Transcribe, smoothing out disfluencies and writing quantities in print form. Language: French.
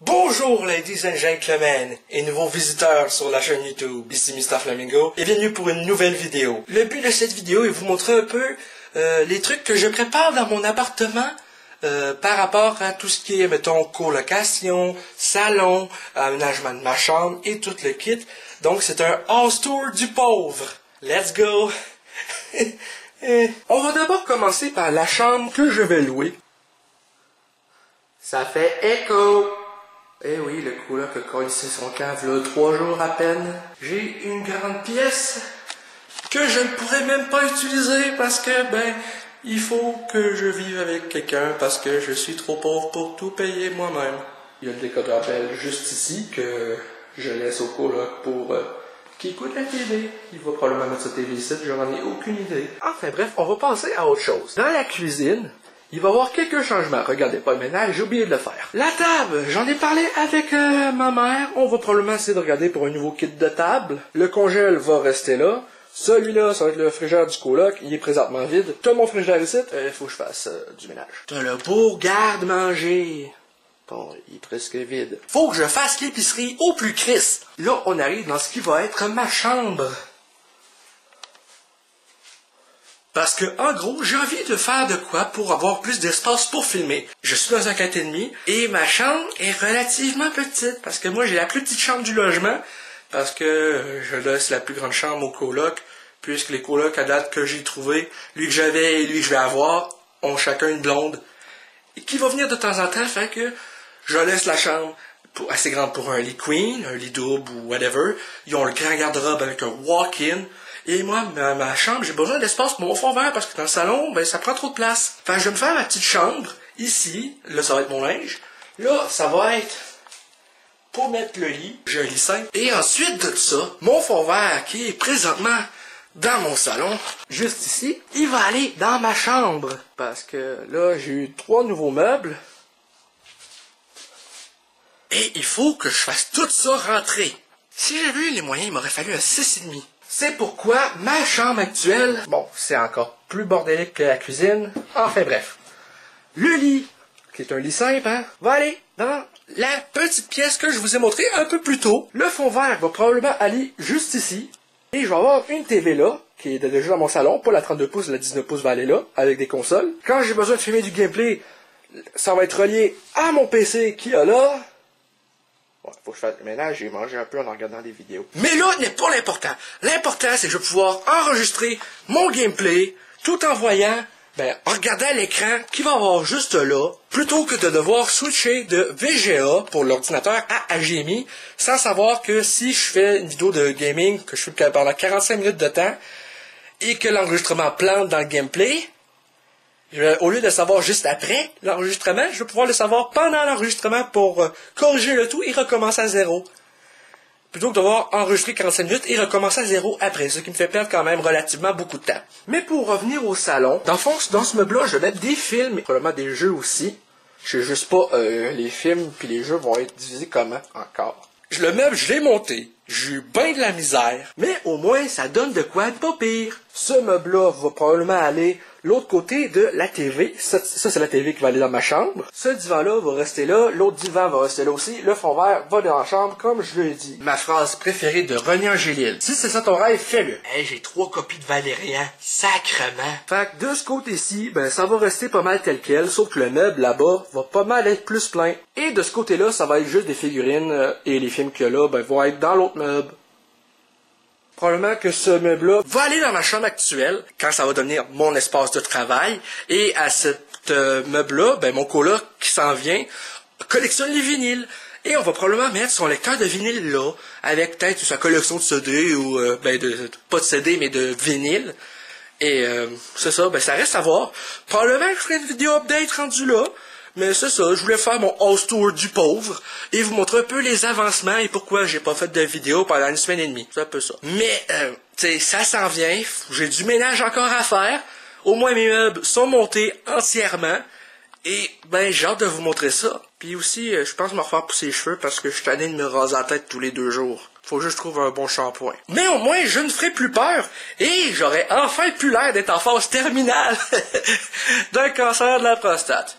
Bonjour ladies and gentlemen et nouveaux visiteurs sur la chaîne YouTube, ici Mr Flamingo et bienvenue pour une nouvelle vidéo. Le but de cette vidéo est de vous montrer un peu les trucs que je prépare dans mon appartement par rapport à tout ce qui est, mettons, colocation, salon, aménagement de ma chambre et tout le kit. Donc c'est un house tour du pauvre. Let's go! On va d'abord commencer par la chambre que je vais louer. Ça fait écho! Eh oui, le coloc a collé son cave là 3 jours à peine. J'ai une grande pièce que je ne pourrais même pas utiliser parce que, il faut que je vive avec quelqu'un parce que je suis trop pauvre pour tout payer moi-même. Il y a le décodeur Bell juste ici que je laisse au coloc pour qui écoute la TV. Il va probablement mettre sa TV ici, je n'en ai aucune idée. Enfin bref, on va passer à autre chose. Dans la cuisine, il va y avoir quelques changements. Regardez pas le ménage, j'ai oublié de le faire. La table, j'en ai parlé avec ma mère. On va probablement essayer de regarder pour un nouveau kit de table. Le congèle va rester là. Celui-là, ça va être le frigidaire du coloc. Il est présentement vide. T'as mon frigidaire ici. Il faut que je fasse du ménage. T'as le beau garde-manger. Bon, il est presque vide. Faut que je fasse l'épicerie au plus crisse. Là, on arrive dans ce qui va être ma chambre. Parce que, en gros, j'ai envie de faire de quoi pour avoir plus d'espace pour filmer. Je suis dans un 4,5 et ma chambre est relativement petite. Parce que moi, j'ai la plus petite chambre du logement. Parce que je laisse la plus grande chambre au coloc. Puisque les colocs à date que j'ai trouvé, lui que j'avais et lui que je vais avoir, ont chacun une blonde. Et qui va venir de temps en temps, fait que je laisse la chambre assez grande pour un lit queen, un lit double ou whatever. Ils ont le grand garde-robe avec un walk-in. Et moi, ma chambre, j'ai besoin d'espace pour mon fond vert parce que dans le salon, ça prend trop de place. Fait que je vais me faire ma petite chambre, ici. Là, ça va être mon linge. Là, ça va être pour mettre le lit. J'ai un lit simple. Et ensuite de ça, mon fond vert qui est présentement dans mon salon, juste ici, il va aller dans ma chambre. Parce que là, j'ai eu 3 nouveaux meubles. Et il faut que je fasse tout ça rentrer. Si j'avais eu les moyens, il m'aurait fallu un 6,5. C'est pourquoi ma chambre actuelle, bon, c'est encore plus bordélique que la cuisine. Enfin bref. Le lit, qui est un lit simple, va aller dans la petite pièce que je vous ai montrée un peu plus tôt. Le fond vert va probablement aller juste ici. Et je vais avoir une TV là, qui est déjà dans mon salon. Pas la 32 pouces, la 19 pouces va aller là, avec des consoles. Quand j'ai besoin de filmer du gameplay, ça va être relié à mon PC qui est là. Bon, faut que je fasse le ménage et manger un peu en regardant des vidéos. Mais là n'est pas l'important. L'important, c'est que je vais pouvoir enregistrer mon gameplay tout en voyant, en regardant l'écran qui va avoir juste là, plutôt que de devoir switcher de VGA pour l'ordinateur à HDMI, sans savoir que si je fais une vidéo de gaming, que je fais pendant 45 minutes de temps, et que l'enregistrement plante dans le gameplay, au lieu de savoir juste après l'enregistrement, je vais pouvoir le savoir pendant l'enregistrement pour corriger le tout et recommencer à zéro. Plutôt que de devoir enregistrer 45 minutes et recommencer à zéro après, ce qui me fait perdre quand même relativement beaucoup de temps. Mais pour revenir au salon, dans le fond, dans ce meuble-là, je vais mettre des films et probablement des jeux aussi. Je sais juste pas, les films puis les jeux vont être divisés comment encore. Le meuble, je l'ai monté. J'ai eu bien de la misère. Mais au moins, ça donne de quoi de pas pire. Ce meuble-là va probablement aller l'autre côté de la TV. Ça c'est la TV qui va aller dans ma chambre. Ce divan-là va rester là. L'autre divan va rester là aussi. Le fond vert va dans la chambre, comme je l'ai dit. Ma phrase préférée de René Angélil. Si c'est ça ton rêve, fais-le. Hey, j'ai 3 copies de Valérian. Sacrement. Fait que de ce côté-ci, ça va rester pas mal tel quel. Sauf que le meuble là-bas va pas mal être plus plein. Et de ce côté-là, ça va être juste des figurines. Et les films qu'il y a là, vont être dans l'autre meuble. Probablement que ce meuble-là va aller dans ma chambre actuelle, quand ça va devenir mon espace de travail. Et à cet meuble-là, mon coloc qui s'en vient collectionne les vinyles. Et on va probablement mettre son lecteur de vinyle là, avec peut-être sa collection de CD, ou pas de CD, mais de vinyle. Et c'est ça, ça reste à voir. Probablement que je ferai une vidéo update rendue là. Mais c'est ça, je voulais faire mon house tour du pauvre et vous montrer un peu les avancements et pourquoi j'ai pas fait de vidéo pendant 1 semaine et demie. C'est un peu ça. Mais, ça s'en vient. J'ai du ménage encore à faire. Au moins mes meubles sont montés entièrement. Et, j'ai hâte de vous montrer ça. Puis aussi, je pense me refaire pousser les cheveux parce que je suis tanné de me raser la tête tous les 2 jours. Faut juste trouver un bon shampoing. Mais au moins, je ne ferai plus peur. Et j'aurai enfin plus l'air d'être en phase terminale d'un cancer de la prostate.